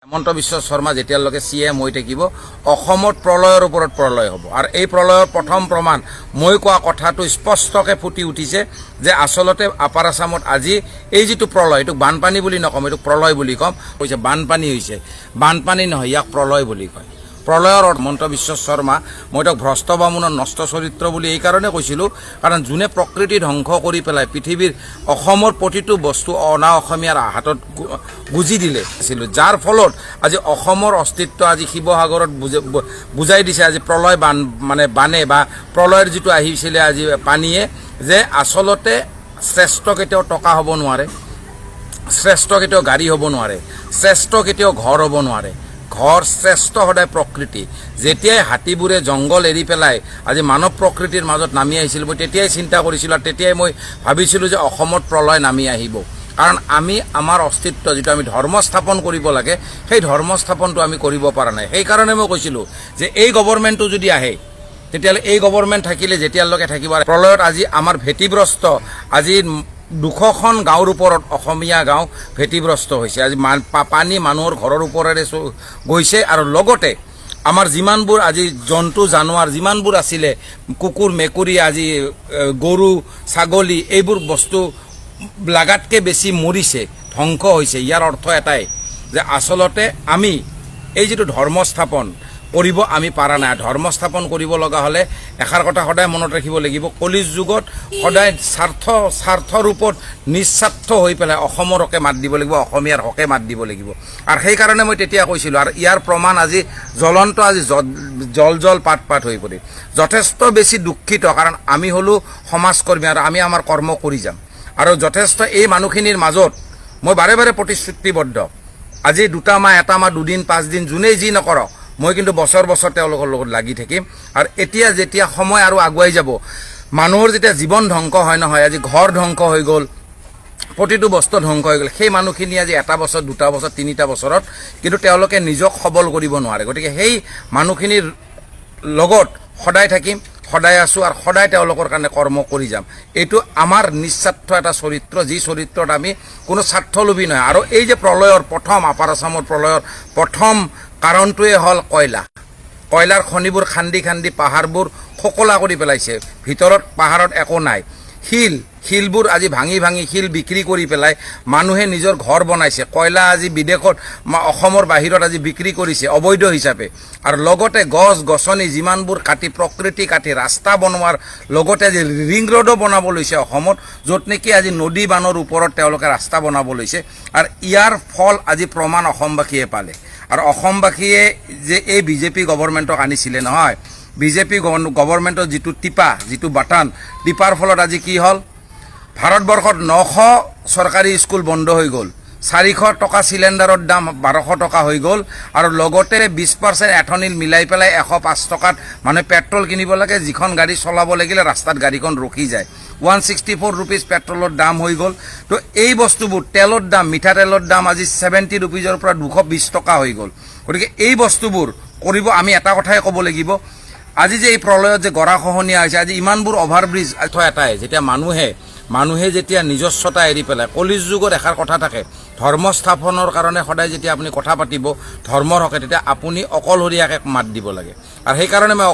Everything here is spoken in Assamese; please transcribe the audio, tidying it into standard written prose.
হেমন্ত বিশ্ব শৰ্মা যেতিয়ালৈকে চিএম হৈ থাকিব অসমত প্ৰলয়ৰ ওপৰত প্ৰলয় হ'ব আৰু এই প্ৰলয়ৰ প্ৰথম প্ৰমাণ মই কোৱা কথাটো স্পষ্টকৈ ফুটি উঠিছে যে আচলতে আপাৰ আসামত আজি এই যিটো প্ৰলয় এইটো বানপানী বুলি নকম এইটো প্ৰলয় বুলি কম কৈছে বানপানী হৈছে বানপানী নহয় ইয়াক প্ৰলয় বুলি কয় প্ৰলয়ৰ হেমন্ত বিশ্ব শৰ্মা মই তাক ভ্ৰষ্ট বামুণৰ নষ্ট চৰিত্ৰ বুলি এই কাৰণে কৈছিলোঁ কাৰণ যোনে প্ৰকৃতি ধ্বংস কৰি পেলাই পৃথিৱীৰ অসমৰ প্ৰতিটো বস্তু অনা অসমীয়াৰ হাতত গুজি দিলে যাৰ ফলত আজি অসমৰ অস্তিত্ব আজি শিৱসাগৰত বুজাই দিছে আজি প্ৰলয় বানে বা প্ৰলয়ৰ যিটো আহিছিলে আজি পানীয়ে যে আচলতে শ্ৰেষ্ঠ কেতিয়াও টকা হ'ব নোৱাৰে শ্ৰেষ্ঠ কেতিয়াও গাড়ী হ'ব নোৱাৰে শ্ৰেষ্ঠ কেতিয়াও ঘৰ হ'ব নোৱাৰে ঘৰ শ্ৰেষ্ঠ সদায় প্ৰকৃতি যেতিয়াই হাতীবোৰে জংগল এৰি পেলাই আজি মানৱ প্ৰকৃতিৰ মাজত নামি আহিছিল মই তেতিয়াই চিন্তা কৰিছিলোঁ আৰু তেতিয়াই মই ভাবিছিলোঁ যে অসমত প্ৰলয় নামি আহিব কাৰণ আমি আমাৰ অস্তিত্ব যিটো আমি ধৰ্ম স্থাপন কৰিব লাগে সেই ধৰ্ম স্থাপনটো আমি কৰিব পৰা নাই সেইকাৰণে মই কৈছিলোঁ যে এই গভৰ্ণমেণ্টটো যদি আহে তেতিয়াহ'লে এই গভৰ্ণমেণ্ট থাকিলে যেতিয়ালৈকে থাকিব প্ৰলয়ত আজি আমাৰ ভেটিগ্ৰস্ত আজি 200খন গাঁৱৰ ওপৰত অসমীয়া গাঁও ভেটিগ্ৰস্ত হৈছে আজি পানী মানুহৰ ঘৰৰ ওপৰেৰে গৈছে আৰু লগতে আমাৰ যিমানবোৰ আজি জন্তু জানোৱাৰ যিমানবোৰ আছিলে কুকুৰ মেকুৰী আজি গৰু ছাগলী এইবোৰ বস্তু লাগাতকৈ বেছি মৰিছে ধ্বংস হৈছে ইয়াৰ অৰ্থ এটাই যে আচলতে আমি এই যিটো ধৰ্ম স্থাপন কৰিব আমি পাৰা নাই ধৰ্ম স্থাপন কৰিব লগা হ'লে এষাৰ কথা সদায় মনত ৰাখিব লাগিব কলিৰ যুগত সদায় স্বাৰ্থৰ ওপৰত নিস্বাৰ্থ হৈ পেলাই অসমৰ হকে মাত দিব লাগিব অসমীয়াৰ হকে মাত দিব লাগিব আৰু সেইকাৰণে মই তেতিয়া কৈছিলোঁ আৰু ইয়াৰ প্ৰমাণ আজি জ্বলন্ত আজি জল পাত হৈ পৰে যথেষ্ট বেছি দুখিত কাৰণ আমি হ'লো সমাজকৰ্মী আৰু আমি আমাৰ কৰ্ম কৰি যাম আৰু যথেষ্ট এই মানুহখিনিৰ মাজত মই বাৰে বাৰে প্ৰতিশ্ৰুতিবদ্ধ আজি 2 মাহ 1 মাহ 2 দিন 5 দিন যোনেই যি নকৰক মই কিন্তু বছৰ তেওঁলোকৰ লগত লাগি থাকিম আৰু এতিয়া যেতিয়া সময় আৰু আগুৱাই যাব মানুহৰ যেতিয়া জীৱন ধ্বংস হয় নহয় আজি ঘৰ ধ্বংস হৈ গ'ল প্ৰতিটো বস্তু ধ্বংস হৈ গ'ল সেই মানুহখিনি আজি 1 বছৰ 2 বছৰ 3টা বছৰত কিন্তু তেওঁলোকে নিজক সবল কৰিব নোৱাৰে গতিকে সেই মানুহখিনিৰ লগত সদায় থাকিম সদায় আছোঁ আৰু সদায় তেওঁলোকৰ কাৰণে কৰ্ম কৰি যাম এইটো আমাৰ নিস্বাৰ্থ এটা চৰিত্ৰ যি চৰিত্ৰত আমি কোনো স্বাৰ্থলোভী নহয় আৰু এই যে প্ৰলয়ৰ প্ৰথম আপাৰ আসামৰ প্ৰলয়ৰ প্ৰথম কাৰণটোৱে হ'ল কয়লাৰ খনিবোৰ খান্দি পাহাৰবোৰ খোকলা কৰি পেলাইছে ভিতৰত পাহাৰত একো নাই শিলবোৰ আজি ভাঙি শিল বিক্ৰী কৰি পেলাই মানুহে নিজৰ ঘৰ বনাইছে কয়লা আজি বিদেশত অসমৰ বাহিৰত আজি বিক্ৰী কৰিছে অবৈধ হিচাপে আৰু লগতে গছ গছনি যিমানবোৰ কাটি প্ৰকৃতি কাটি ৰাস্তা বনোৱাৰ লগতে আজি ৰিং ৰোডো বনাব লৈছে অসমত য'ত নেকি আজি নদী বানৰ ওপৰত তেওঁলোকে ৰাস্তা বনাব লৈছে আৰু ইয়াৰ ফল আজি প্ৰমাণ অসমবাসীয়ে পালে আৰু অসমবাসীয়ে যে এই বিজেপি গভৰ্ণমেণ্টক আনিছিলে নহয় বিজেপি গভৰ্ণমেণ্টৰ যিটো বাটান টিপাৰ ফলত আজি কি হ'ল ভাৰতবৰ্ষত 900 চৰকাৰী স্কুল বন্ধ হৈ গ'ল 400 টকা চিলিণ্ডাৰৰ দাম 1200 টকা হৈ গ'ল আৰু লগতে 20% এথনিল মিলাই পেলাই 105 টকাত মানে পেট্ৰল কিনিব লাগে যিখন গাড়ী চলাব লাগিলে ৰাস্তাত গাড়ীখন ৰখি যায় 164 rupees পেট্ৰলৰ দাম হৈ গ'ল তো এই বস্তুবোৰ তেলৰ দাম মিঠাতেলৰ দাম আজি 70 rupeesৰ পৰা 220 টকা হৈ গ'ল গতিকে এই বস্তুবোৰ কৰিব আমি এটা কথাই ক'ব লাগিব আজি যে এই প্ৰলয়ত যে গৰাখহনীয়া হৈছে আজি ইমানবোৰ অভাৰব্ৰিজ এটাই যেতিয়া মানুহে যেতিয়া নিজস্বতা এৰি পেলাই কলিৰ যুগত এষাৰ কথা থাকে ধৰ্ম স্থাপনৰ কাৰণে সদায় যেতিয়া আপুনি কথা পাতিব ধৰ্মৰ হকে তেতিয়া আপুনি অকলশৰীয়াকৈ মাত দিব লাগে আৰু সেইকাৰণে মই